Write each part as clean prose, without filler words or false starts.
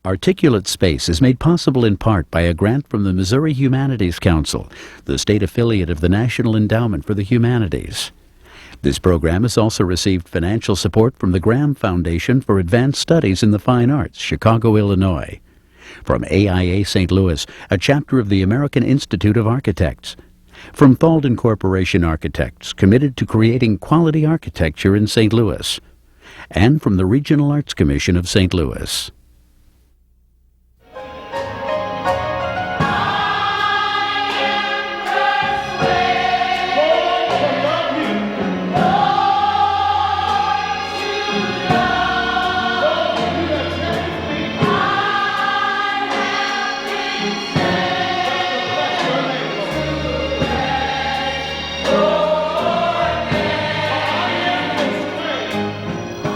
Articulate Space is made possible in part by a grant from the Missouri Humanities Council, the state affiliate of the National Endowment for the Humanities. This program has also received financial support from the Graham Foundation for Advanced Studies in the Fine Arts, Chicago, Illinois. From AIA St. Louis, a chapter of the American Institute of Architects. From Thalden Corporation Architects, committed to creating quality architecture in St. Louis. And from the Regional Arts Commission of St. Louis.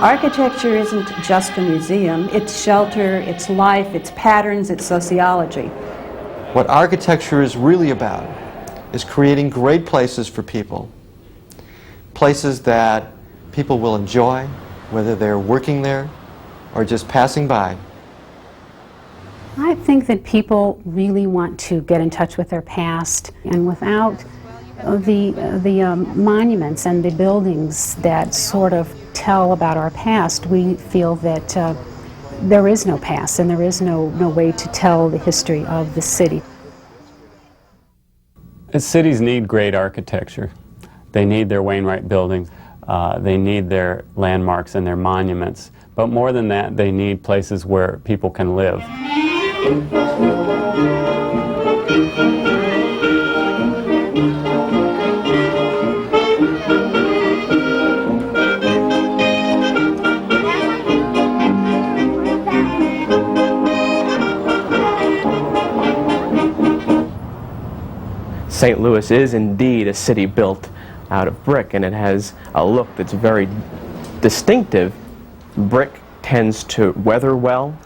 Architecture isn't just a museum. It's shelter, it's life, it's patterns, it's sociology. What architecture is really about is creating great places for people. Places that people will enjoy, whether they're working there or just passing by. I think that people really want to get in touch with their past, and without the monuments and the buildings that sort of tell about our past, we feel that there is no past and there is no way to tell the history of the city. Cities need great architecture. They need their Wainwright buildings. They need their landmarks and their monuments. But more than that, they need places where people can live. St. Louis is indeed a city built out of brick, and it has a look that's very distinctive. Brick tends to weather well,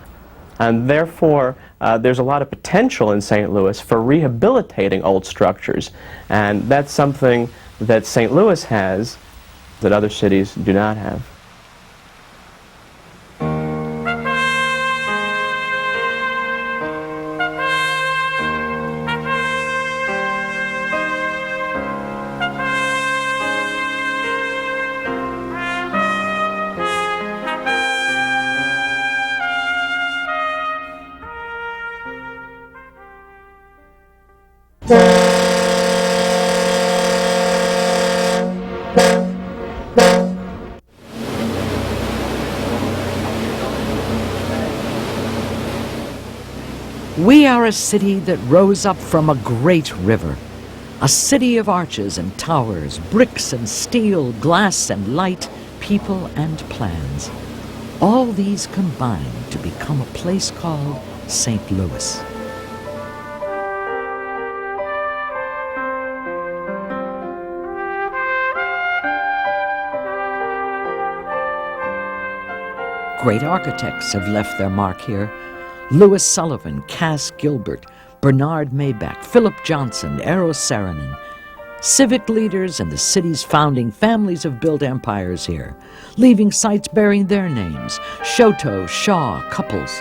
and therefore there's a lot of potential in St. Louis for rehabilitating old structures, and that's something that St. Louis has that other cities do not have. We are a city that rose up from a great river, a city of arches and towers, bricks and steel, glass and light, people and plans. All these combine to become a place called St. Louis. Great architects have left their mark here. Louis Sullivan, Cass Gilbert, Bernard Maybach, Philip Johnson, Eros Saarinen. Civic leaders and the city's founding families have built empires here, leaving sites bearing their names: Chouteau, Shaw, Couples.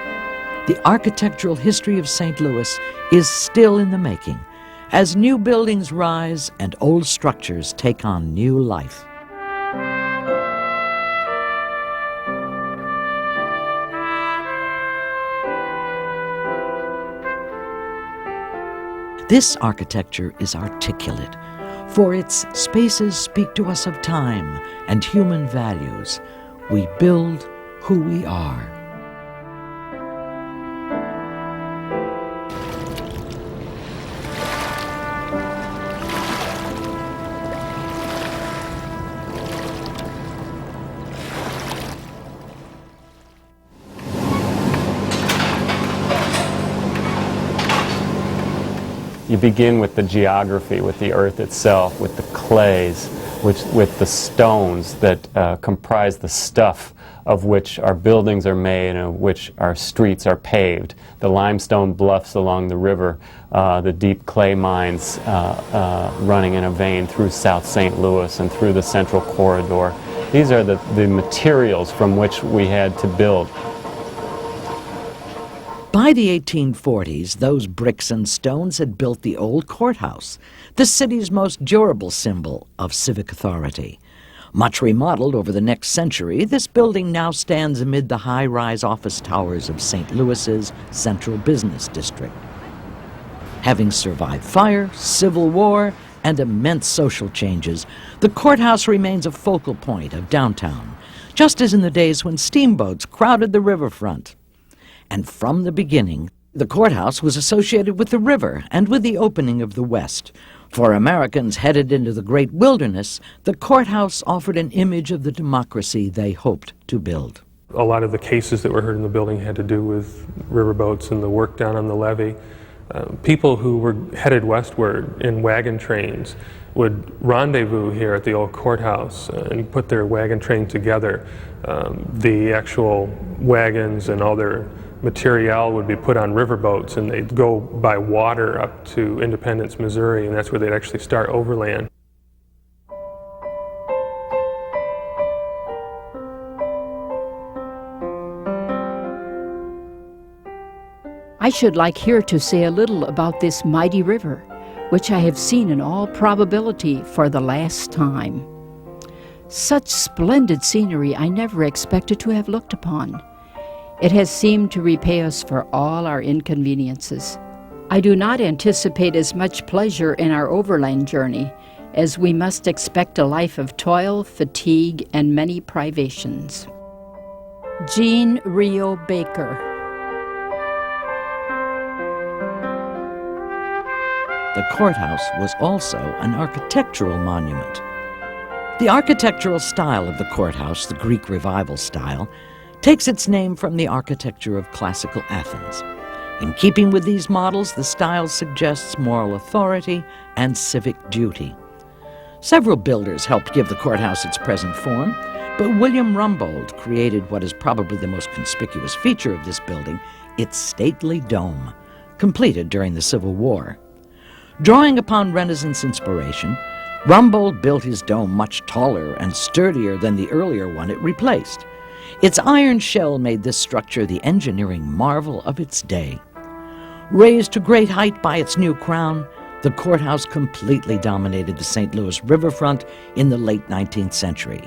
The architectural history of St. Louis is still in the making, as new buildings rise and old structures take on new life. This architecture is articulate, for its spaces speak to us of time and human values. We build who we are. You begin with the geography, with the earth itself, with the clays, with the stones that comprise the stuff of which our buildings are made and of which our streets are paved. The limestone bluffs along the river, the deep clay mines running in a vein through South St. Louis and through the Central Corridor. These are the materials from which we had to build. By the 1840s, those bricks and stones had built the old courthouse, the city's most durable symbol of civic authority. Much remodeled over the next century, this building now stands amid the high-rise office towers of St. Louis's central business district. Having survived fire, civil war, and immense social changes, the courthouse remains a focal point of downtown, just as in the days when steamboats crowded the riverfront. And from the beginning, the courthouse was associated with the river and with the opening of the West. For Americans headed into the great wilderness, the courthouse offered an image of the democracy they hoped to build. A lot of the cases that were heard in the building had to do with riverboats and the work down on the levee. People who were headed westward in wagon trains would rendezvous here at the old courthouse and put their wagon train together. The actual wagons and all their material would be put on riverboats, and they'd go by water up to Independence, Missouri, and that's where they'd actually start overland. I should like here to say a little about this mighty river, which I have seen in all probability for the last time. Such splendid scenery I never expected to have looked upon. It has seemed to repay us for all our inconveniences. I do not anticipate as much pleasure in our overland journey, as we must expect a life of toil, fatigue, and many privations. Jean Rio Baker. The courthouse was also an architectural monument. The architectural style of the courthouse, the Greek Revival style, takes its name from the architecture of classical Athens. In keeping with these models, the style suggests moral authority and civic duty. Several builders helped give the courthouse its present form, but William Rumbold created what is probably the most conspicuous feature of this building, its stately dome, completed during the Civil War. Drawing upon Renaissance inspiration, Rumbold built his dome much taller and sturdier than the earlier one it replaced. Its iron shell made this structure the engineering marvel of its day. Raised to great height by its new crown, the courthouse completely dominated the St. Louis riverfront in the late 19th century,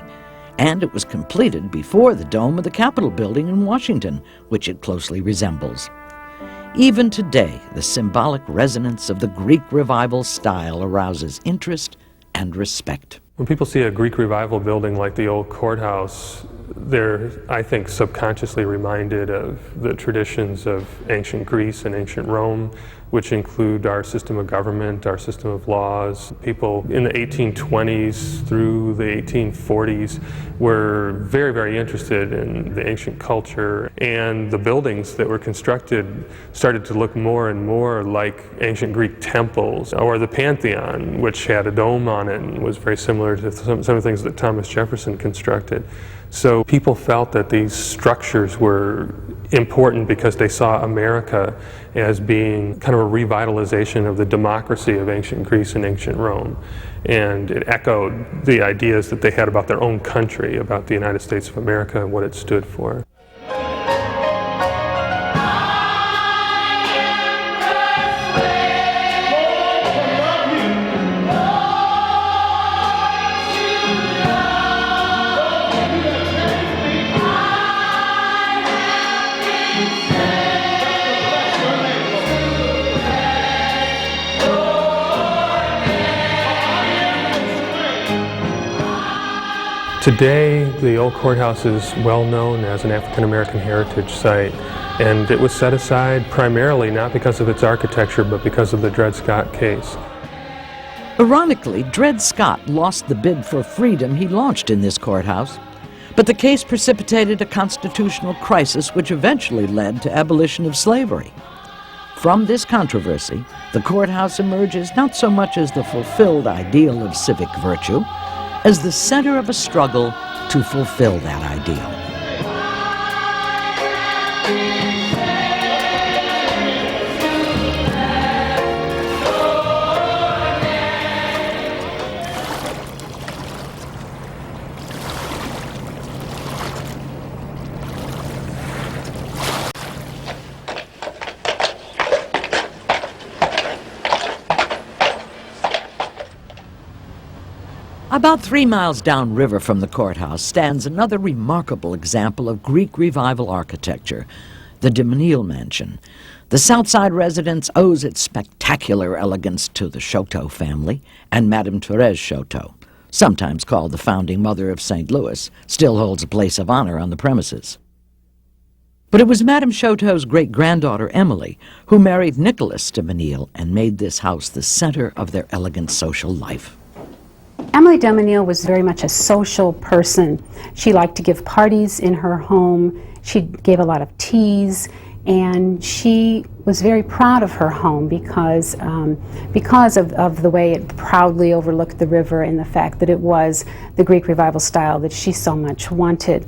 and it was completed before the dome of the Capitol building in Washington, which it closely resembles. Even today, the symbolic resonance of the Greek Revival style arouses interest and respect. When people see a Greek Revival building like the old courthouse, they're, I think, subconsciously reminded of the traditions of ancient Greece and ancient Rome, which include our system of government, our system of laws. People in the 1820s through the 1840s were very, very interested in the ancient culture, and the buildings that were constructed started to look more and more like ancient Greek temples, or the Pantheon, which had a dome on it and was very similar to some of the things that Thomas Jefferson constructed. So people felt that these structures were important because they saw America as being kind of a revitalization of the democracy of ancient Greece and ancient Rome. And it echoed the ideas that they had about their own country, about the United States of America and what it stood for. Today, the old courthouse is well known as an African American heritage site, and it was set aside primarily not because of its architecture, but because of the Dred Scott case. Ironically, Dred Scott lost the bid for freedom he launched in this courthouse, but the case precipitated a constitutional crisis which eventually led to abolition of slavery. From this controversy, the courthouse emerges not so much as the fulfilled ideal of civic virtue, as the center of a struggle to fulfill that ideal. About 3 miles downriver from the courthouse stands another remarkable example of Greek Revival architecture, the de Menil Mansion. The Southside residence owes its spectacular elegance to the Chouteau family, and Madame Thérèse Chouteau, sometimes called the founding mother of St. Louis, still holds a place of honor on the premises. But it was Madame Chouteau's great-granddaughter Emily who married Nicholas de Menil and made this house the center of their elegant social life. Emily de Menil was very much a social person. She liked to give parties in her home. She gave a lot of teas, and she was very proud of her home because of the way it proudly overlooked the river and the fact that it was the Greek Revival style that she so much wanted.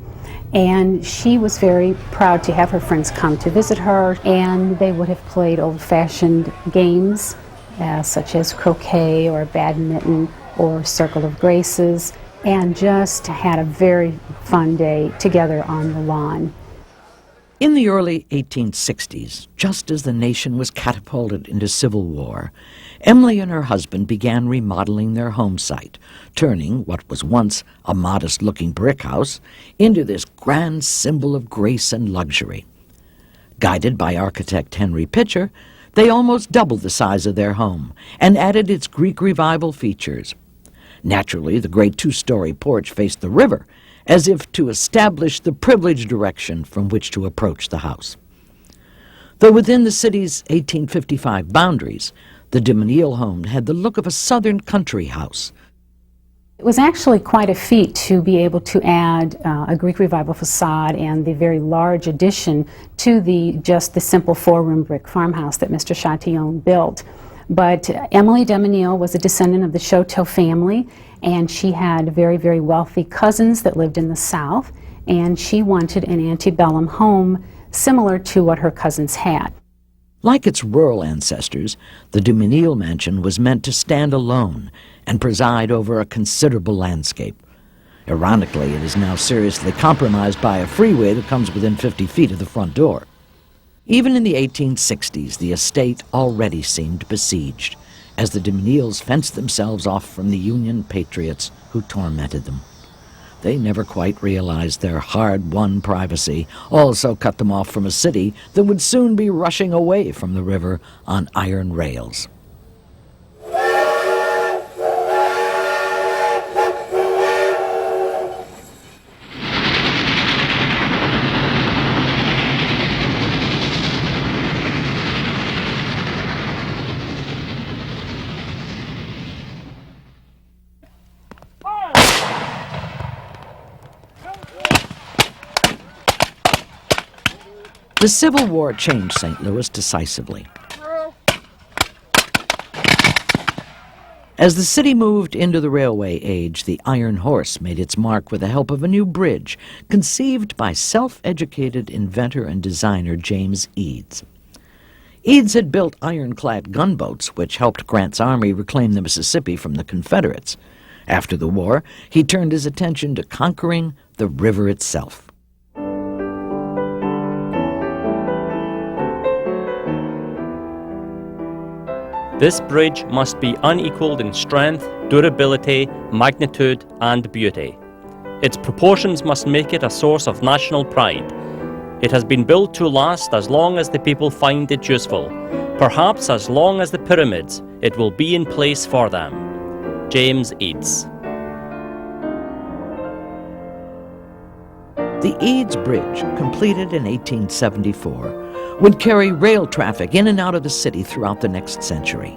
And she was very proud to have her friends come to visit her, and they would have played old-fashioned games such as croquet or badminton or Circle of Graces, and just had a very fun day together on the lawn. In the early 1860s, just as the nation was catapulted into civil war, Emily and her husband began remodeling their home site, turning what was once a modest-looking brick house into this grand symbol of grace and luxury. Guided by architect Henry Pitcher, they almost doubled the size of their home and added its Greek Revival features. Naturally, the great two-story porch faced the river, as if to establish the privileged direction from which to approach the house. Though within the city's 1855 boundaries, the de Menil home had the look of a southern country house. It was actually quite a feat to be able to add a Greek Revival facade and the very large addition to just the simple four-room brick farmhouse that Mr. Chatillon built. But Emily de Menil was a descendant of the Chouteau family, and she had very, very wealthy cousins that lived in the South, and she wanted an antebellum home similar to what her cousins had. Like its rural ancestors, the de Menil mansion was meant to stand alone and preside over a considerable landscape. Ironically, it is now seriously compromised by a freeway that comes within 50 feet of the front door. Even in the 1860s, the estate already seemed besieged, as the de Menils fenced themselves off from the Union patriots who tormented them. They never quite realized their hard-won privacy also cut them off from a city that would soon be rushing away from the river on iron rails. The Civil War changed St. Louis decisively. As the city moved into the railway age, the Iron Horse made its mark with the help of a new bridge conceived by self-educated inventor and designer James Eads. Eads had built ironclad gunboats, which helped Grant's army reclaim the Mississippi from the Confederates. After the war, he turned his attention to conquering the river itself. This bridge must be unequaled in strength, durability, magnitude, and beauty. Its proportions must make it a source of national pride. It has been built to last as long as the people find it useful. Perhaps as long as the pyramids, it will be in place for them. James Eads. The Eads Bridge, completed in 1874, would carry rail traffic in and out of the city throughout the next century.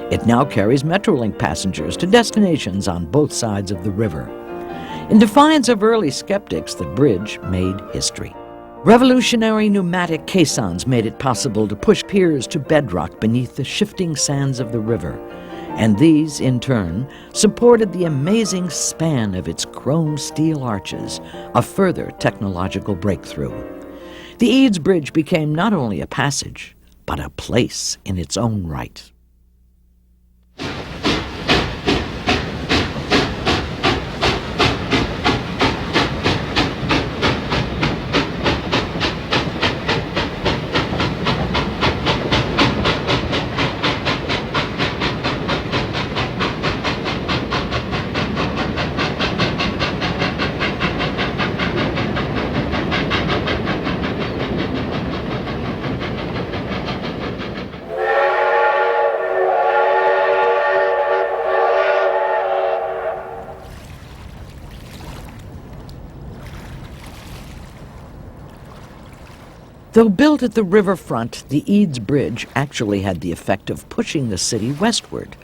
It now carries Metrolink passengers to destinations on both sides of the river. In defiance of early skeptics, the bridge made history. Revolutionary pneumatic caissons made it possible to push piers to bedrock beneath the shifting sands of the river, and these, in turn, supported the amazing span of its chrome steel arches, a further technological breakthrough. The Eads Bridge became not only a passage, but a place in its own right. Though built at the riverfront, the Eads Bridge actually had the effect of pushing the city westward.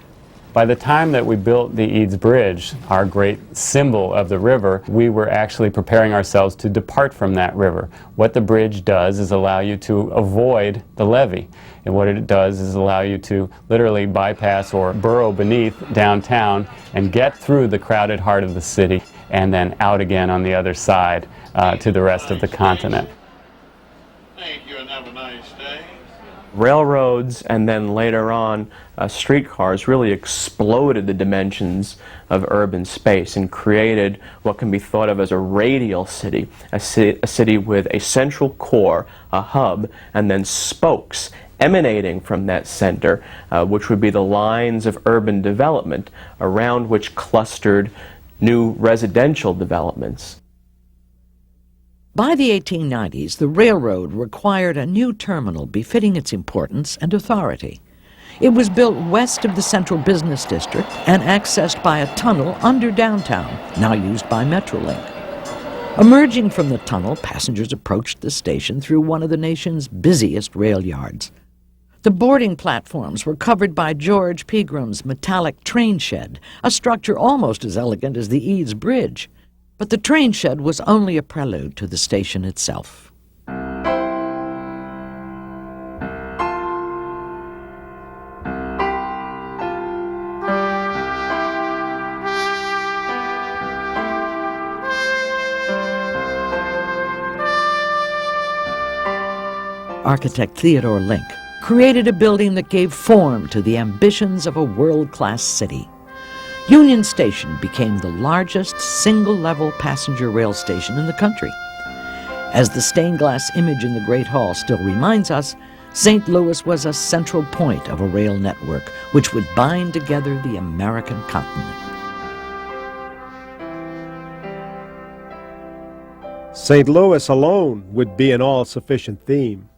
By the time that we built the Eads Bridge, our great symbol of the river, we were actually preparing ourselves to depart from that river. What the bridge does is allow you to avoid the levee. And what it does is allow you to literally bypass or burrow beneath downtown and get through the crowded heart of the city and then out again on the other side to the rest of the continent. Thank you and have a nice day. Railroads and then later on streetcars really exploded the dimensions of urban space and created what can be thought of as a radial city, a city with a central core, a hub, and then spokes emanating from that center, which would be the lines of urban development around which clustered new residential developments. By the 1890s, the railroad required a new terminal befitting its importance and authority. It was built west of the central business district and accessed by a tunnel under downtown, now used by Metrolink. Emerging from the tunnel, passengers approached the station through one of the nation's busiest rail yards. The boarding platforms were covered by George Pegram's metallic train shed, a structure almost as elegant as the Eads Bridge. But the train shed was only a prelude to the station itself. Architect Theodore Link created a building that gave form to the ambitions of a world-class city. Union Station became the largest single-level passenger rail station in the country. As the stained glass image in the Great Hall still reminds us, St. Louis was a central point of a rail network which would bind together the American continent. St. Louis alone would be an all-sufficient theme.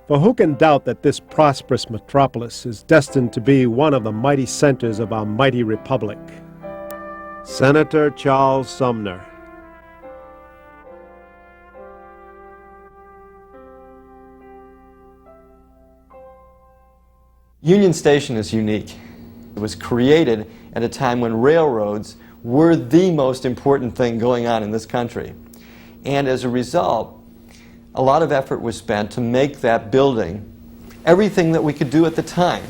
For who can doubt that this prosperous metropolis is destined to be one of the mighty centers of our mighty republic? Senator Charles Sumner. Union Station is unique. It was created at a time when railroads were the most important thing going on in this country. And as a result, a lot of effort was spent to make that building everything that we could do at the time.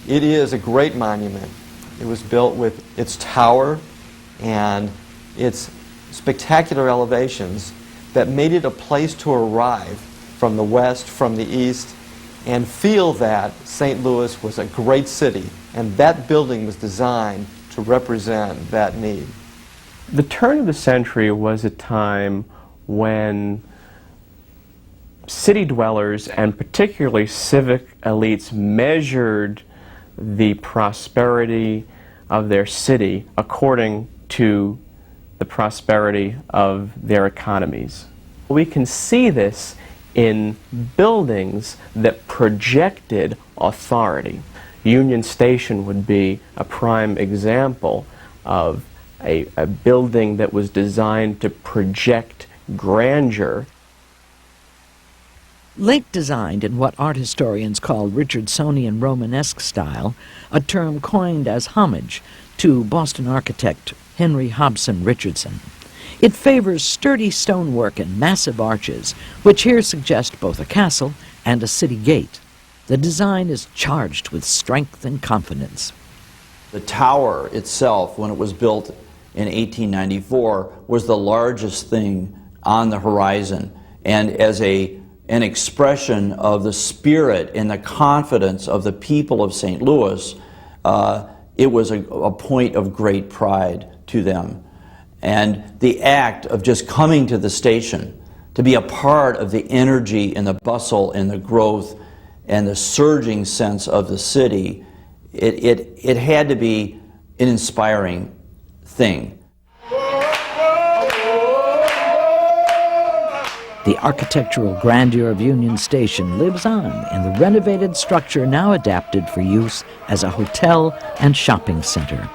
It is a great monument. It was built with its tower and its spectacular elevations that made it a place to arrive from the west, from the east, and feel that St. Louis was a great city, and that building was designed to represent that need. The turn of the century was a time when city dwellers, and particularly civic elites, measured the prosperity of their city according to the prosperity of their economies. We can see this in buildings that projected authority. Union Station would be a prime example of a building that was designed to project grandeur. Link designed in what art historians call Richardsonian Romanesque style, a term coined as homage to Boston architect Henry Hobson Richardson. It favors sturdy stonework and massive arches, which here suggest both a castle and a city gate. The design is charged with strength and confidence. The tower itself, when it was built in 1894, was the largest thing on the horizon, and as an expression of the spirit and the confidence of the people of St. Louis, it was a point of great pride to them. And the act of just coming to the station, to be a part of the energy and the bustle and the growth and the surging sense of the city, it had to be an inspiring thing. The architectural grandeur of Union Station lives on in the renovated structure now adapted for use as a hotel and shopping center.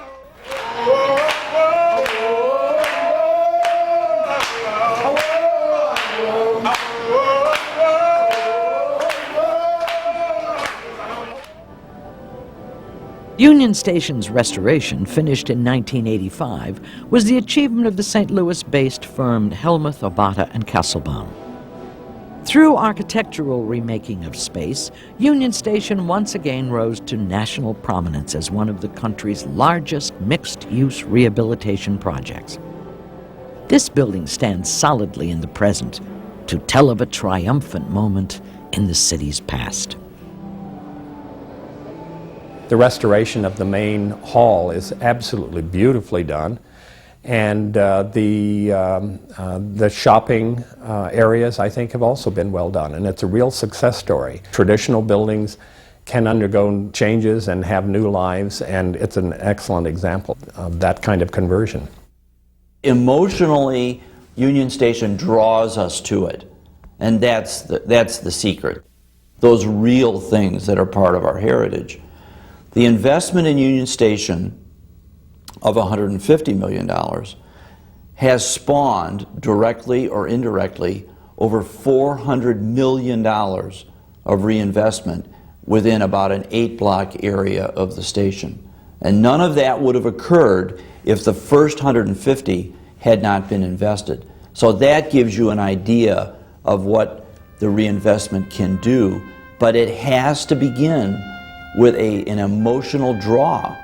Union Station's restoration, finished in 1985, was the achievement of the St. Louis-based firm Hellmuth, Obata and Kesselbaum. Through architectural remaking of space, Union Station once again rose to national prominence as one of the country's largest mixed-use rehabilitation projects. This building stands solidly in the present to tell of a triumphant moment in the city's past. The restoration of the main hall is absolutely beautifully done, and the shopping areas, I think, have also been well done, and it's a real success story. Traditional buildings can undergo changes and have new lives, and it's an excellent example of that kind of conversion. Emotionally, Union Station draws us to it, and that's the secret. Those real things that are part of our heritage. The investment in Union Station of $150 million has spawned, directly or indirectly, over $400 million of reinvestment within about an 8-block area of the station. And none of that would have occurred if the first 150 had not been invested. So that gives you an idea of what the reinvestment can do, but it has to begin with an emotional draw.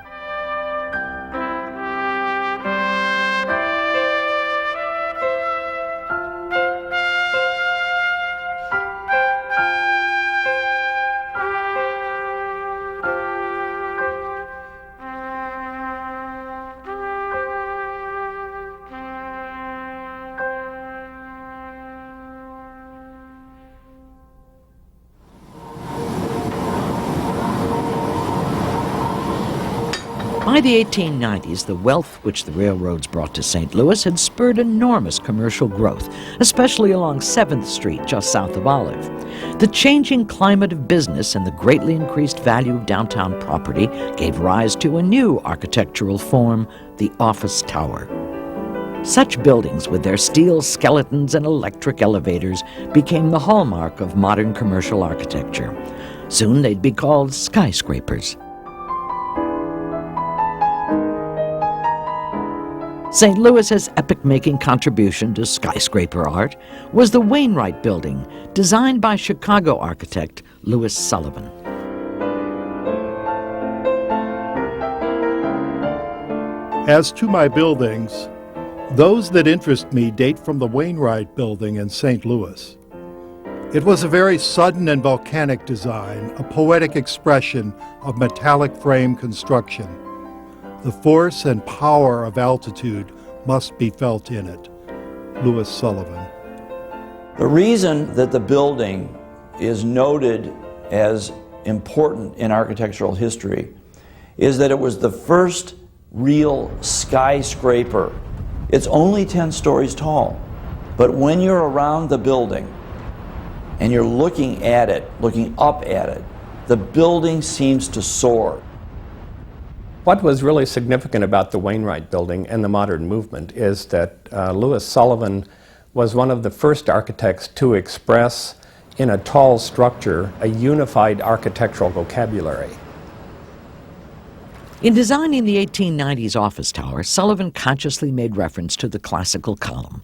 By the 1890s, the wealth which the railroads brought to St. Louis had spurred enormous commercial growth, especially along 7th Street, just south of Olive. The changing climate of business and the greatly increased value of downtown property gave rise to a new architectural form, the office tower. Such buildings, with their steel skeletons and electric elevators, became the hallmark of modern commercial architecture. Soon they'd be called skyscrapers. St. Louis's epoch-making contribution to skyscraper art was the Wainwright Building, designed by Chicago architect Louis Sullivan. As to my buildings, those that interest me date from the Wainwright Building in St. Louis. It was a very sudden and volcanic design, a poetic expression of metallic frame construction. The force and power of altitude must be felt in it. Louis Sullivan. The reason that the building is noted as important in architectural history is that it was the first real skyscraper. It's only 10 stories tall, but when you're around the building and you're looking at it, looking up at it, the building seems to soar. What was really significant about the Wainwright Building and the modern movement is that Louis Sullivan was one of the first architects to express in a tall structure a unified architectural vocabulary. In designing the 1890s office tower, Sullivan consciously made reference to the classical column.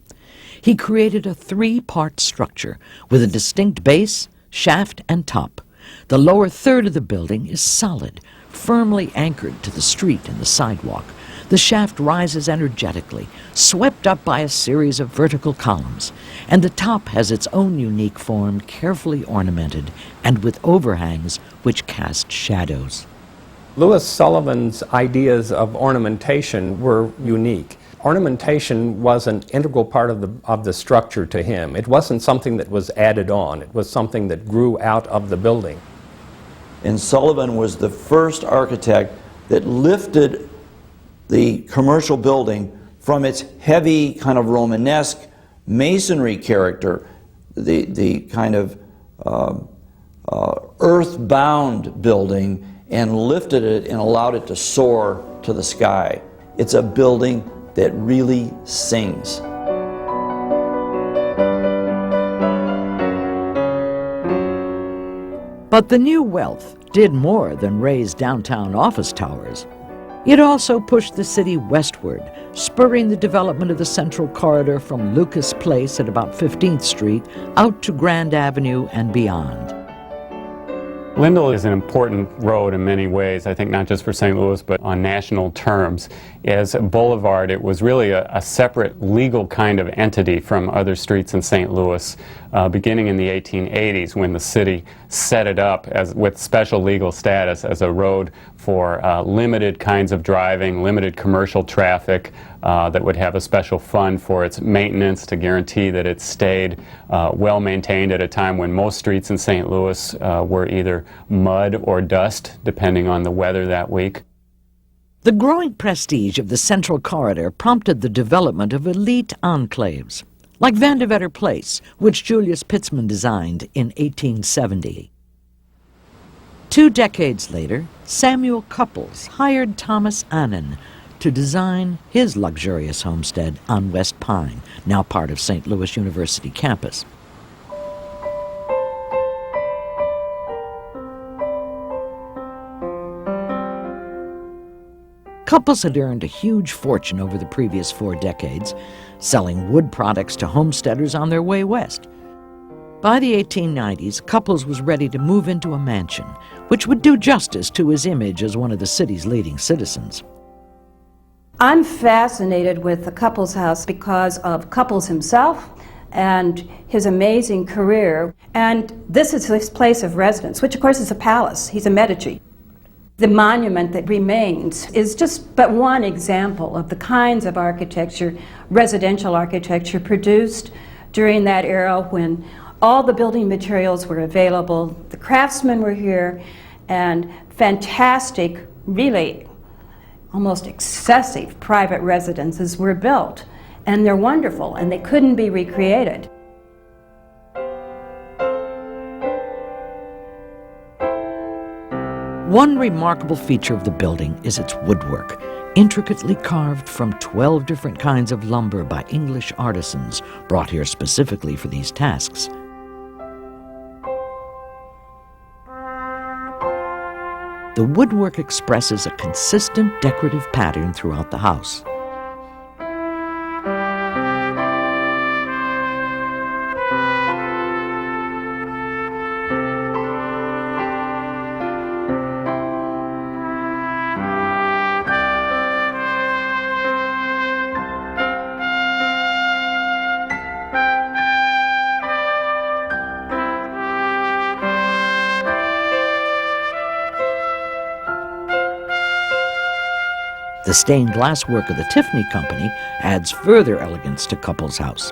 He created a 3-part structure with a distinct base, shaft, and top. The lower third of the building is solid, firmly anchored to the street and the sidewalk. The shaft rises energetically, swept up by a series of vertical columns, and the top has its own unique form, carefully ornamented and with overhangs which cast shadows. Louis Sullivan's ideas of ornamentation were unique. Ornamentation was an integral part of the structure to him. It wasn't something that was added on. It was something that grew out of the building. And Sullivan was the first architect that lifted the commercial building from its heavy kind of Romanesque masonry character, the kind of earth-bound building, and lifted it and allowed it to soar to the sky. It's a building that really sings. But the new wealth did more than raise downtown office towers. It also pushed the city westward, spurring the development of the Central Corridor from Lucas Place at about 15th Street out to Grand Avenue and beyond. Lindell is an important road in many ways, I think not just for St. Louis, but on national terms. As a boulevard, it was really a separate legal kind of entity from other streets in St. Louis, beginning in the 1880s when the city set it up with special legal status as a road for limited kinds of driving, limited commercial traffic, that would have a special fund for its maintenance to guarantee that it stayed well maintained at a time when most streets in St. Louis were either mud or dust, depending on the weather that week. The growing prestige of the Central Corridor prompted the development of elite enclaves, like Vandevetter Place, which Julius Pitzman designed in 1870. 2 decades later, Samuel Couples hired Thomas Annan to design his luxurious homestead on West Pine, now part of St. Louis University campus. Couples had earned a huge fortune over the previous 4 decades, selling wood products to homesteaders on their way west. By the 1890s, Couples was ready to move into a mansion, which would do justice to his image as one of the city's leading citizens. I'm fascinated with the Couples house because of Couples himself and his amazing career. And this is his place of residence, which of course is a palace. He's a Medici. The monument that remains is just but one example of the kinds of architecture, residential architecture, produced during that era when all the building materials were available, the craftsmen were here, and fantastic, really almost excessive private residences were built. And they're wonderful, and they couldn't be recreated. One remarkable feature of the building is its woodwork, intricately carved from 12 different kinds of lumber by English artisans brought here specifically for these tasks. The woodwork expresses a consistent decorative pattern throughout the house. The stained glass work of the Tiffany Company adds further elegance to Couples House.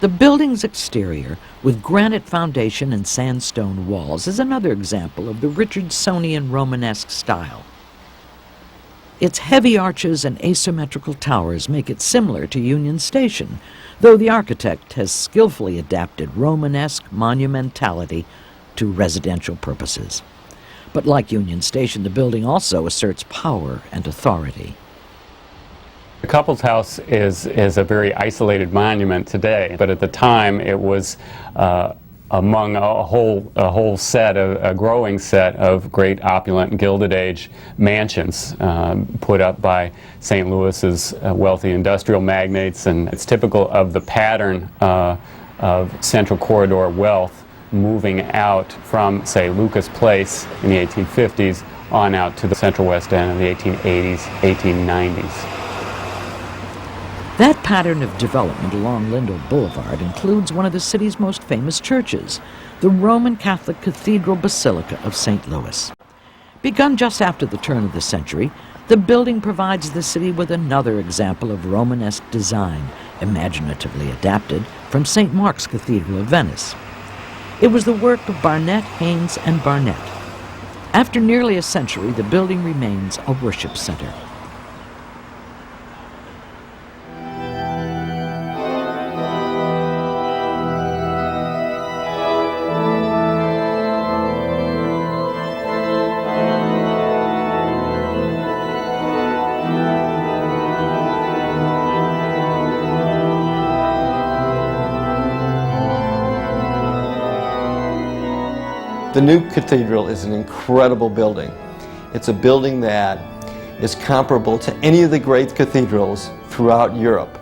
The building's exterior, with granite foundation and sandstone walls, is another example of the Richardsonian Romanesque style. Its heavy arches and asymmetrical towers make it similar to Union Station, though the architect has skillfully adapted Romanesque monumentality to residential purposes. But like Union Station, the building also asserts power and authority. The Couples House is a very isolated monument today, but at the time it was among a whole set, a growing set of great opulent Gilded Age mansions put up by St. Louis's wealthy industrial magnates, and it's typical of the pattern of Central Corridor wealth moving out from, say, Lucas Place in the 1850s on out to the Central West End in the 1880s, 1890s. That pattern of development along Lindell Boulevard includes one of the city's most famous churches, the Roman Catholic Cathedral Basilica of St. Louis. Begun just after the turn of the century, the building provides the city with another example of Romanesque design, imaginatively adapted from St. Mark's Cathedral of Venice. It was the work of Barnett, Haynes, and Barnett. After nearly a century, the building remains a worship center. The new cathedral is an incredible building. It's a building that is comparable to any of the great cathedrals throughout Europe.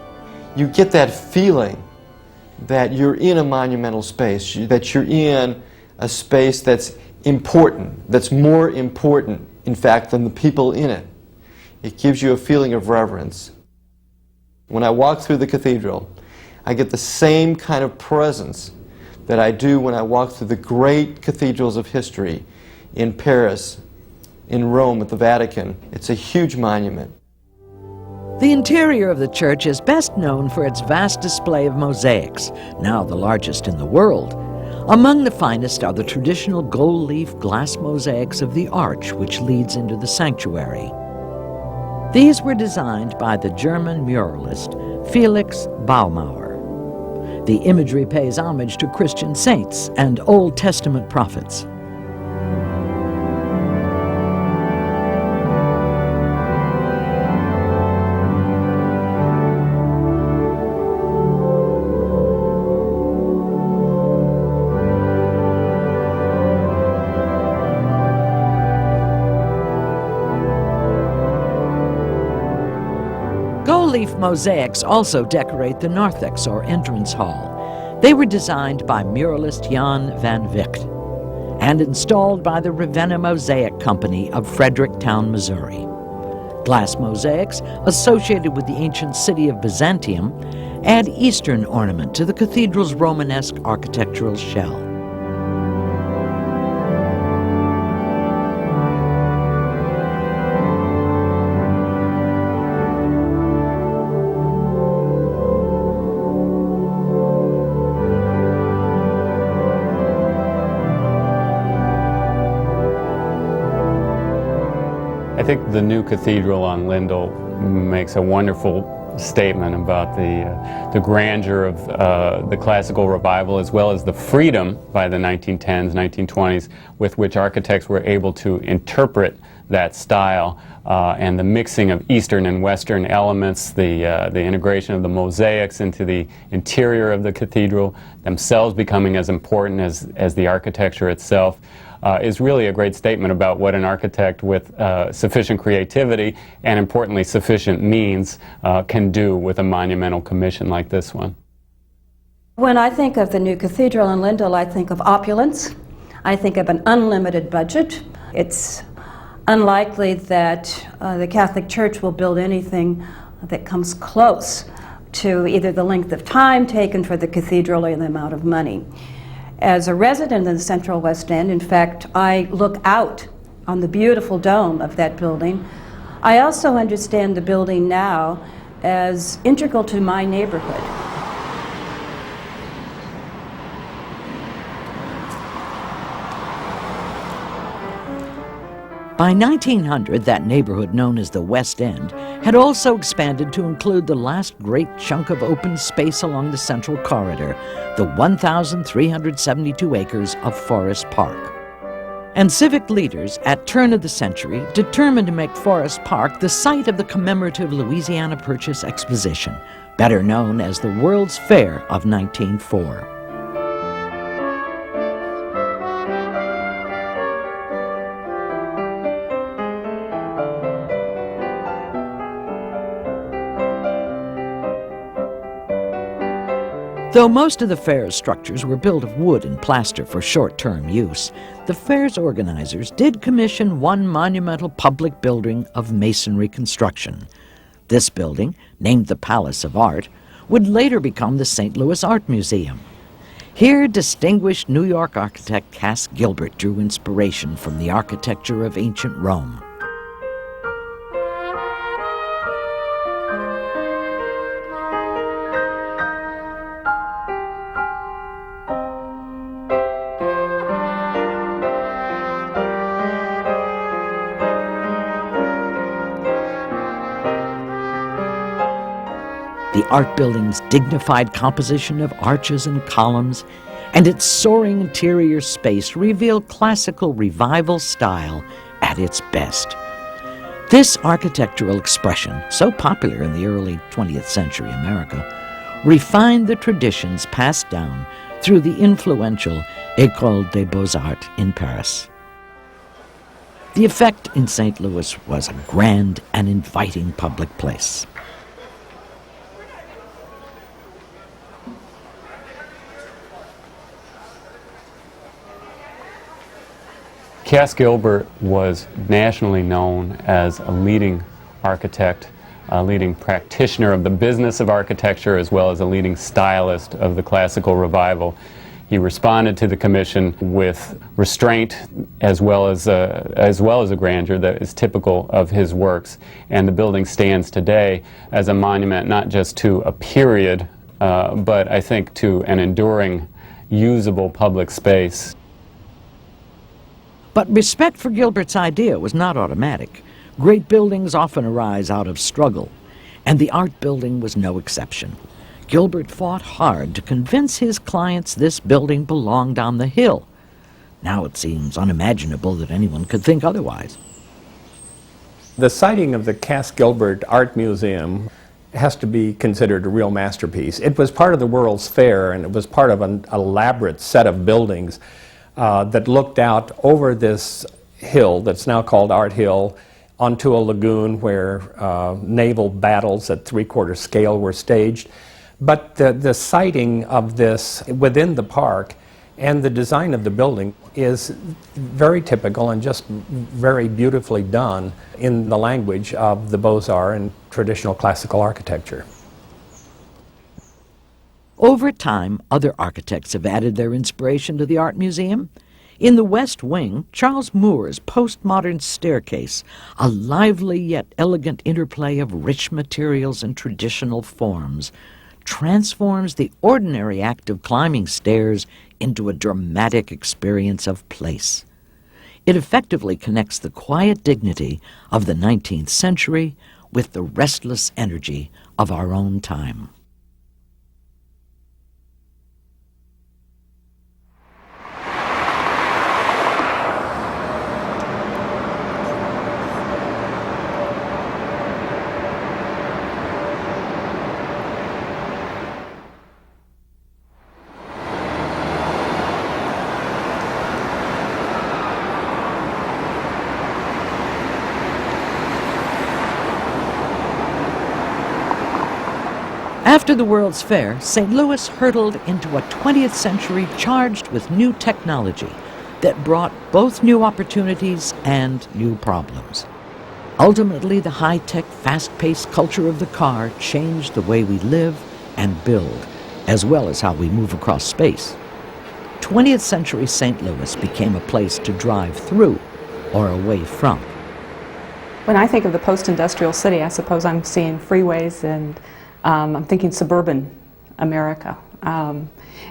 You get that feeling that you're in a monumental space, that you're in a space that's important, that's more important, in fact, than the people in it. It gives you a feeling of reverence. When I walk through the cathedral, I get the same kind of presence that I do when I walk through the great cathedrals of history in Paris, in Rome, at the Vatican. It's a huge monument. The interior of the church is best known for its vast display of mosaics, now the largest in the world. Among the finest are the traditional gold-leaf glass mosaics of the arch, which leads into the sanctuary. These were designed by the German muralist Felix Baumauer. The imagery pays homage to Christian saints and Old Testament prophets. Gold-leaf mosaics also decorate the narthex, or entrance hall. They were designed by muralist Jan van Wyck and installed by the Ravenna Mosaic Company of Fredericktown, Missouri. Glass mosaics associated with the ancient city of Byzantium add Eastern ornament to the cathedral's Romanesque architectural shell. I think the new cathedral on Lindell makes a wonderful statement about the grandeur of the classical revival, as well as the freedom by the 1910s, 1920s, with which architects were able to interpret that style, and the mixing of Eastern and Western elements, the integration of the mosaics into the interior of the cathedral, themselves becoming as important as the architecture itself. Is really a great statement about what an architect with sufficient creativity and, importantly, sufficient means can do with a monumental commission like this one. When I think of the new cathedral in Lindell, I think of opulence. I think of an unlimited budget. It's unlikely that the Catholic Church will build anything that comes close to either the length of time taken for the cathedral or the amount of money. As a resident in the Central West End, in fact, I look out on the beautiful dome of that building. I also understand the building now as integral to my neighborhood. By 1900, that neighborhood known as the West End had also expanded to include the last great chunk of open space along the central corridor, the 1,372 acres of Forest Park. And civic leaders at turn of the century determined to make Forest Park the site of the commemorative Louisiana Purchase Exposition, better known as the World's Fair of 1904. Though most of the fair's structures were built of wood and plaster for short-term use, the fair's organizers did commission one monumental public building of masonry construction. This building, named the Palace of Art, would later become the St. Louis Art Museum. Here, distinguished New York architect Cass Gilbert drew inspiration from the architecture of ancient Rome. The art building's dignified composition of arches and columns and its soaring interior space reveal classical revival style at its best. This architectural expression, so popular in the early 20th century America, refined the traditions passed down through the influential École des Beaux-Arts in Paris. The effect in St. Louis was a grand and inviting public place. Cass Gilbert was nationally known as a leading architect, a leading practitioner of the business of architecture, as well as a leading stylist of the classical revival. He responded to the commission with restraint as well as a grandeur that is typical of his works. And the building stands today as a monument not just to a period, but I think to an enduring, usable public space. But respect for Gilbert's idea was not automatic. Great buildings often arise out of struggle, and the art building was no exception. Gilbert fought hard to convince his clients this building belonged on the hill. Now it seems unimaginable that anyone could think otherwise. The siting of the Cass Gilbert Art Museum has to be considered a real masterpiece. It was part of the World's Fair, and it was part of an elaborate set of buildings that looked out over this hill that's now called Art Hill onto a lagoon where naval battles at three-quarter scale were staged. But the siting of this within the park and the design of the building is very typical and just very beautifully done in the language of the Beaux-Arts and traditional classical architecture. Over time, other architects have added their inspiration to the art museum. In the West Wing, Charles Moore's postmodern staircase, a lively yet elegant interplay of rich materials and traditional forms, transforms the ordinary act of climbing stairs into a dramatic experience of place. It effectively connects the quiet dignity of the 19th century with the restless energy of our own time. After the World's Fair, St. Louis hurtled into a 20th century charged with new technology that brought both new opportunities and new problems. Ultimately, the high-tech, fast-paced culture of the car changed the way we live and build, as well as how we move across space. 20th century St. Louis became a place to drive through or away from. When I think of the post-industrial city, I suppose I'm seeing freeways and I'm thinking suburban America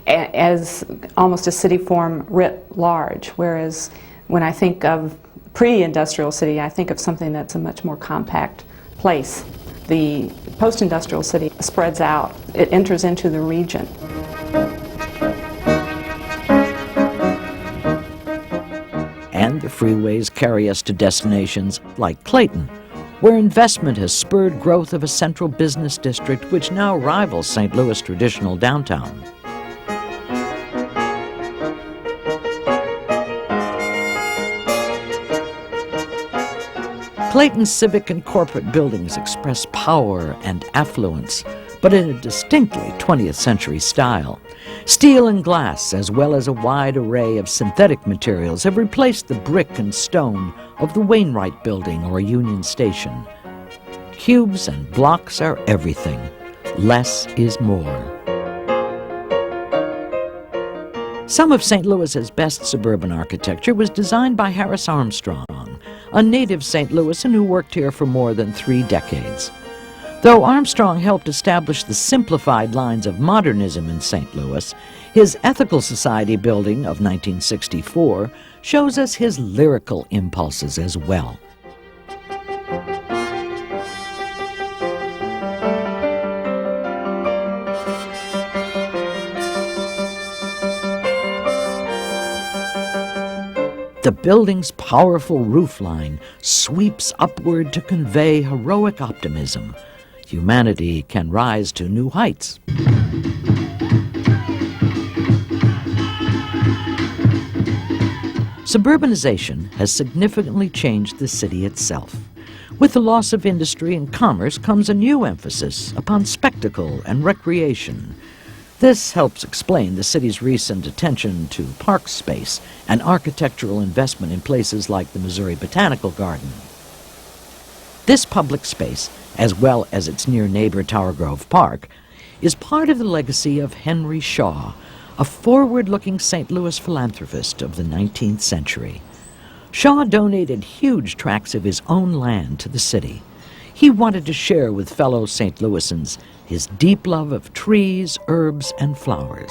as almost a city form writ large, whereas when I think of pre-industrial city, I think of something that's a much more compact place. The post-industrial city spreads out. It enters into the region. And the freeways carry us to destinations like Clayton, where investment has spurred growth of a central business district which now rivals St. Louis' traditional downtown. Clayton's civic and corporate buildings express power and affluence, but in a distinctly 20th century style. Steel and glass, as well as a wide array of synthetic materials, have replaced the brick and stone of the Wainwright Building or Union Station. Cubes and blocks are everything. Less is more. Some of St. Louis's best suburban architecture was designed by Harris Armstrong, a native St. Louisan who worked here for more than 3 decades. Though Armstrong helped establish the simplified lines of modernism in St. Louis, his Ethical Society building of 1964 shows us his lyrical impulses as well. The building's powerful roofline sweeps upward to convey heroic optimism. Humanity can rise to new heights. Suburbanization has significantly changed the city itself. With the loss of industry and commerce comes a new emphasis upon spectacle and recreation. This helps explain the city's recent attention to park space and architectural investment in places like the Missouri Botanical Garden. This public space, as well as its near neighbor Tower Grove Park, is part of the legacy of Henry Shaw, a forward-looking St. Louis philanthropist of the 19th century. Shaw donated huge tracts of his own land to the city. He wanted to share with fellow St. Louisans his deep love of trees, herbs, and flowers.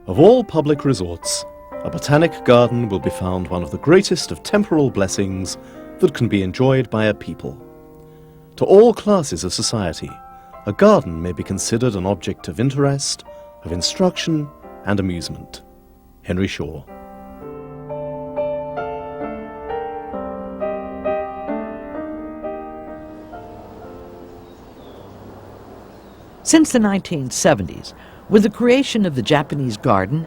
Of all public resorts, a botanic garden will be found one of the greatest of temporal blessings that can be enjoyed by a people. To all classes of society, a garden may be considered an object of interest, of instruction, and amusement. Henry Shaw. Since the 1970s, with the creation of the Japanese garden,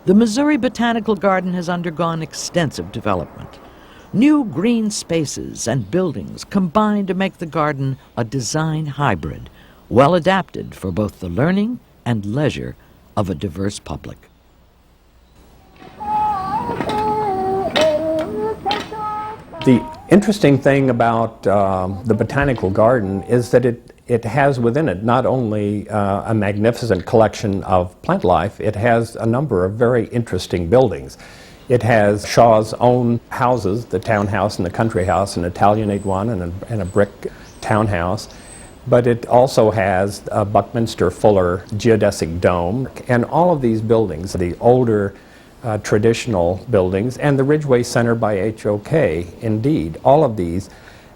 the Missouri Botanical Garden has undergone extensive development. New green spaces and buildings combine to make the garden a design hybrid, well adapted for both the learning and leisure of a diverse public. The interesting thing about the Botanical Garden is that it has within it not only a magnificent collection of plant life, it has a number of very interesting buildings. It has Shaw's own houses, the townhouse and the country house, an Italianate one and a brick townhouse. But it also has a Buckminster Fuller geodesic dome, and all of these buildings, the older traditional buildings, and the Ridgeway Center by HOK, indeed, all of these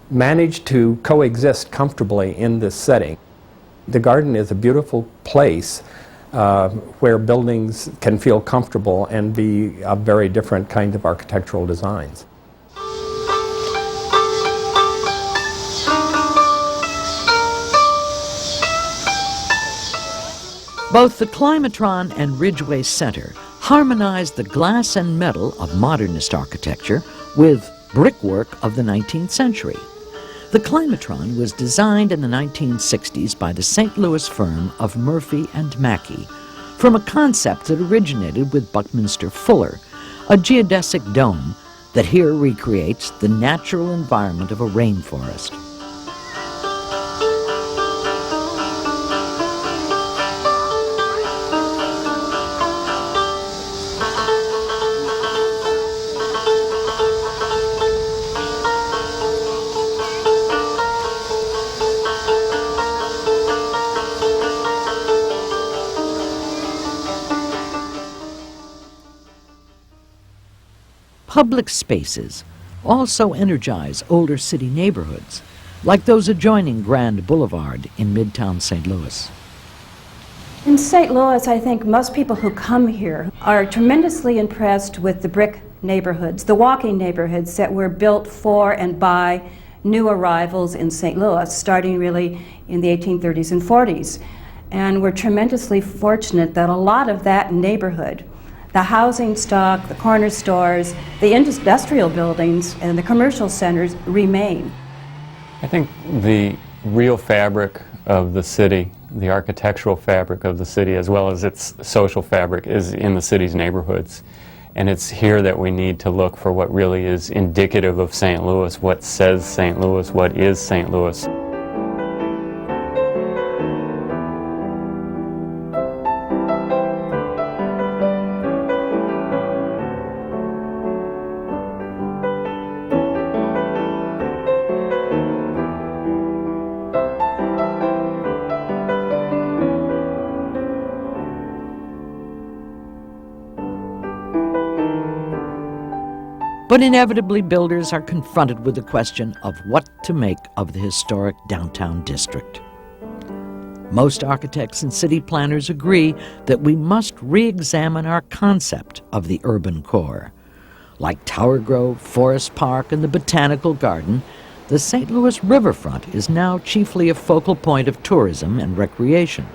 manage to coexist comfortably in this setting. The garden is a beautiful place where buildings can feel comfortable and be a very different kind of architectural designs. Both the Climatron and Ridgeway Center harmonize the glass and metal of modernist architecture with brickwork of the 19th century. The Climatron was designed in the 1960s by the St. Louis firm of Murphy and Mackey from a concept that originated with Buckminster Fuller, a geodesic dome that here recreates the natural environment of a rainforest. Public spaces also energize older city neighborhoods, like those adjoining Grand Boulevard in Midtown St. Louis. In St. Louis, I think most people who come here are tremendously impressed with the brick neighborhoods, the walking neighborhoods that were built for and by new arrivals in St. Louis, starting really in the 1830s and 40s. And we're tremendously fortunate that a lot of that neighborhood, the housing stock, the corner stores, the industrial buildings, and the commercial centers remain. I think the real fabric of the city, the architectural fabric of the city, as well as its social fabric, is in the city's neighborhoods. And it's here that we need to look for what really is indicative of St. Louis, what says St. Louis, what is St. Louis. But inevitably, builders are confronted with the question of what to make of the historic downtown district. Most architects and city planners agree that we must re-examine our concept of the urban core. Like Tower Grove, Forest Park, and the Botanical Garden, the St. Louis riverfront is now chiefly a focal point of tourism and recreation.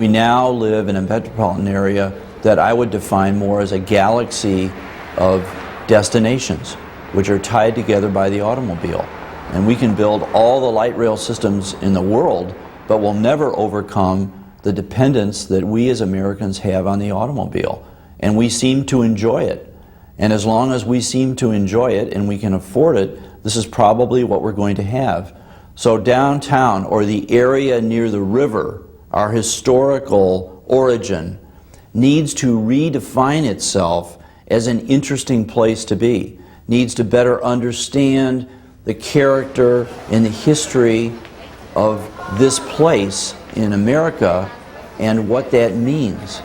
We now live in a metropolitan area that I would define more as a galaxy of destinations, which are tied together by the automobile. And we can build all the light rail systems in the world, but we'll never overcome the dependence that we as Americans have on the automobile. And we seem to enjoy it. And as long as we seem to enjoy it and we can afford it, this is probably what we're going to have. So downtown, or the area near the river, our historical origin, needs to redefine itself as an interesting place to be, needs to better understand the character and the history of this place in America and what that means.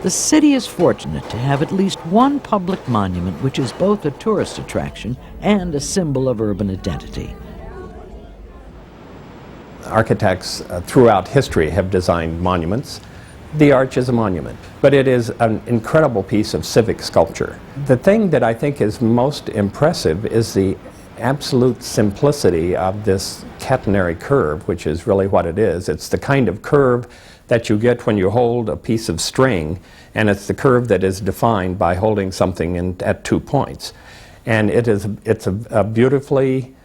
The city is fortunate to have at least one public monument which is both a tourist attraction and a symbol of urban identity. Architects throughout history have designed monuments. The arch is a monument, but it is an incredible piece of civic sculpture. The thing that I think is most impressive is the absolute simplicity of this catenary curve, which is really what it is. It's the kind of curve that you get when you hold a piece of string, and it's the curve that is defined by holding something at 2 points. And it's a beautifully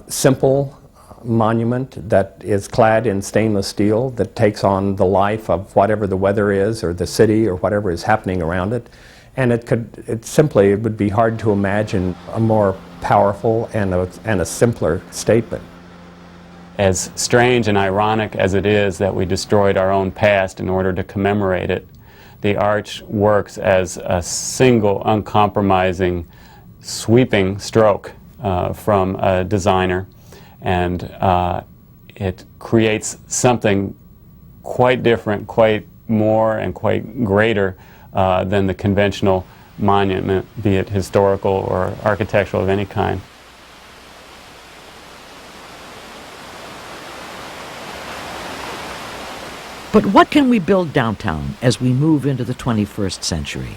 simple monument that is clad in stainless steel that takes on the life of whatever the weather is or the city or whatever is happening around it. And it would be hard to imagine a more powerful and a simpler statement. As strange and ironic as it is that we destroyed our own past in order to commemorate it, the arch works as a single, uncompromising, sweeping stroke from a designer, and it creates something quite different, quite more and quite greater than the conventional monument, be it historical or architectural of any kind. But what can we build downtown as we move into the 21st century?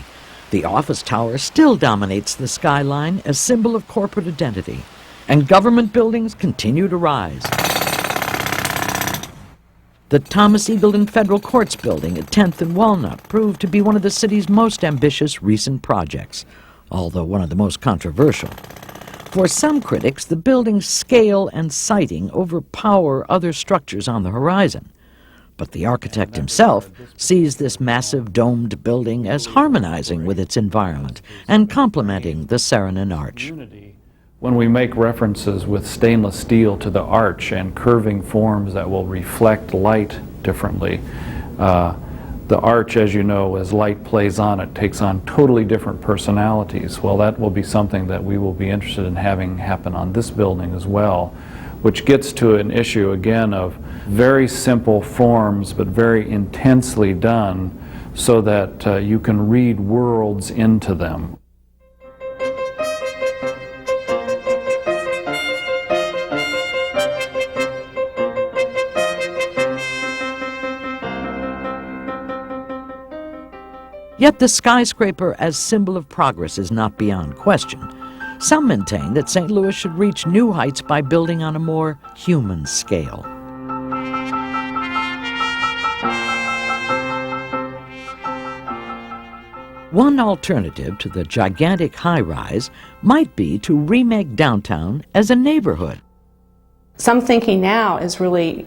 The office tower still dominates the skyline as symbol of corporate identity, and government buildings continue to rise. The Thomas Eagleton Federal Courts building at 10th and Walnut proved to be one of the city's most ambitious recent projects, although one of the most controversial. For some critics, the building's scale and siting overpower other structures on the horizon. But the architect himself sees this massive domed building as harmonizing with its environment and complementing the Saarinen Arch. When we make references with stainless steel to the arch and curving forms that will reflect light differently, the arch, as you know, as light plays on it, takes on totally different personalities. Well, that will be something that we will be interested in having happen on this building as well, which gets to an issue, again, of very simple forms but very intensely done so that you can read worlds into them. Yet the skyscraper as symbol of progress is not beyond question. Some maintain that St. Louis should reach new heights by building on a more human scale. One alternative to the gigantic high-rise might be to remake downtown as a neighborhood. Some thinking now is really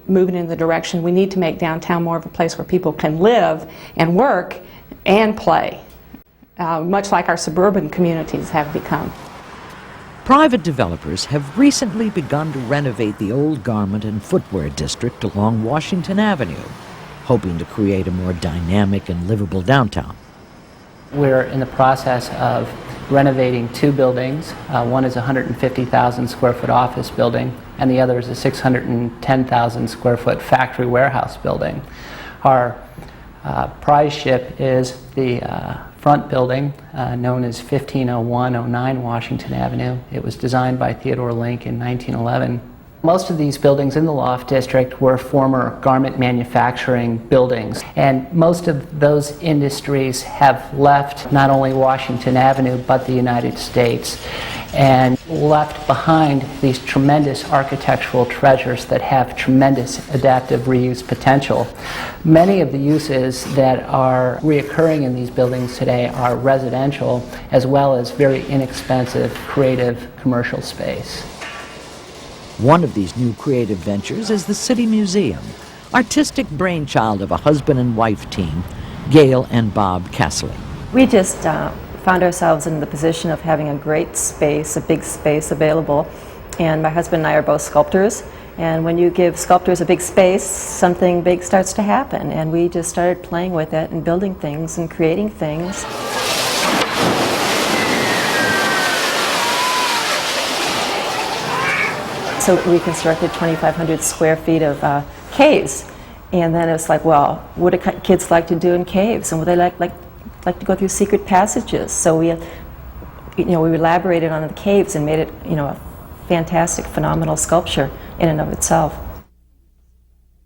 moving in the direction we need to make downtown more of a place where people can live and work and play, much like our suburban communities have become. Private developers have recently begun to renovate the old garment and footwear district along Washington Avenue, hoping to create a more dynamic and livable downtown. We're in the process of renovating two buildings. One is a 150,000 square foot office building, and the other is a 610,000 square foot factory warehouse building. Our prize ship is the front building, known as 150109 Washington Avenue. It was designed by Theodore Link in 1911. Most of these buildings in the Loft District were former garment manufacturing buildings, and most of those industries have left not only Washington Avenue but the United States, and left behind these tremendous architectural treasures that have tremendous adaptive reuse potential. Many of the uses that are reoccurring in these buildings today are residential as well as very inexpensive, creative commercial space. One of these new creative ventures is the City Museum, artistic brainchild of a husband and wife team, Gail and Bob Casserly. We just found ourselves in the position of having a great space, a big space available, and my husband and I are both sculptors, and when you give sculptors a big space, something big starts to happen, and we just started playing with it and building things and creating things. So we constructed 2,500 square feet of caves, and then it was like, well, what do kids like to do in caves, and would they like to go through secret passages? So we elaborated on the caves and made it, a fantastic, phenomenal sculpture in and of itself.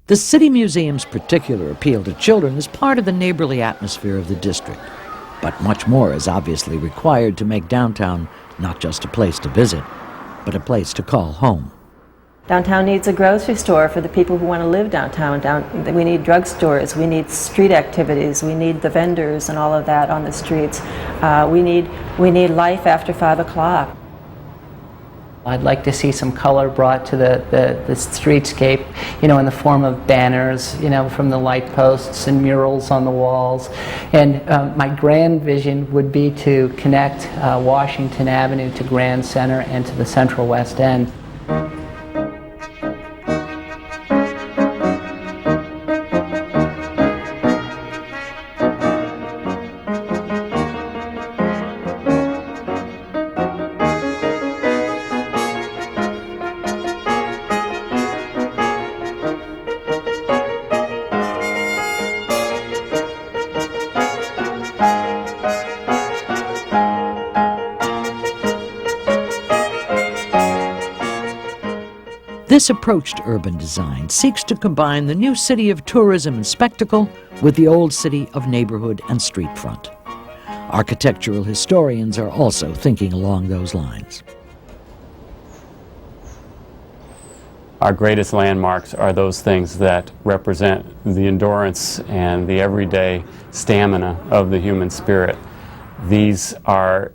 The City Museum's particular appeal to children is part of the neighborly atmosphere of the district, but much more is obviously required to make downtown not just a place to visit, but a place to call home. Downtown needs a grocery store for the people who want to live downtown. We need drugstores, we need street activities, we need the vendors and all of that on the streets. We need life after 5 o'clock. I'd like to see some color brought to the streetscape, in the form of banners, from the light posts and murals on the walls. And my grand vision would be to connect Washington Avenue to Grand Center and to the Central West End. This approach to urban design seeks to combine the new city of tourism and spectacle with the old city of neighborhood and street front. Architectural historians are also thinking along those lines. Our greatest landmarks are those things that represent the endurance and the everyday stamina of the human spirit. These are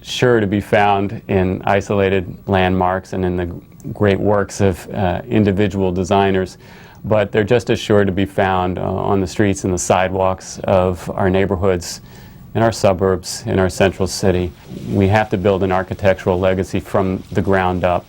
sure to be found in isolated landmarks and in the great works of individual designers, but they're just as sure to be found on the streets and the sidewalks of our neighborhoods, in our suburbs, in our central city. We have to build an architectural legacy from the ground up,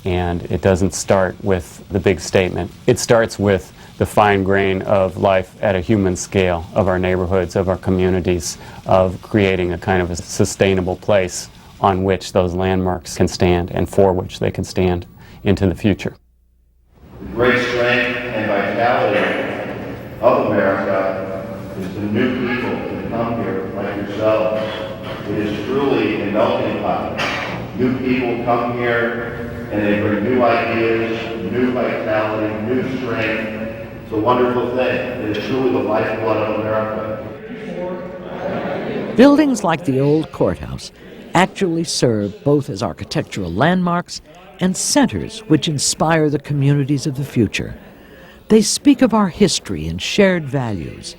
and it doesn't start with the big statement. It starts with the fine grain of life at a human scale of our neighborhoods, of our communities, of creating a kind of a sustainable place on which those landmarks can stand and for which they can stand into the future. The great strength and vitality of America is the new people that come here like yourselves. It is truly a melting pot. New people come here and they bring new ideas, new vitality, new strength. It's a wonderful thing. It is truly the lifeblood of America. Buildings like the old courthouse actually serve both as architectural landmarks and centers which inspire the communities of the future. They speak of our history and shared values,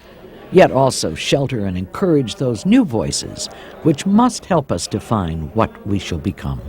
yet also shelter and encourage those new voices which must help us define what we shall become.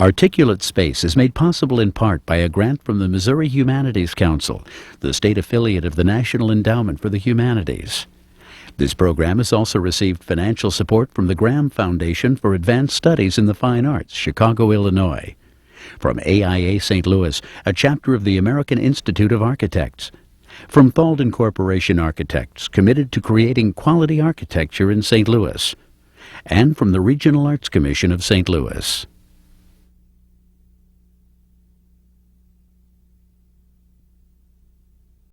Articulate Space is made possible in part by a grant from the Missouri Humanities Council, the state affiliate of the National Endowment for the Humanities. This program has also received financial support from the Graham Foundation for Advanced Studies in the Fine Arts, Chicago, Illinois. From AIA St. Louis, a chapter of the American Institute of Architects. From Thalden Corporation Architects, committed to creating quality architecture in St. Louis. And from the Regional Arts Commission of St. Louis.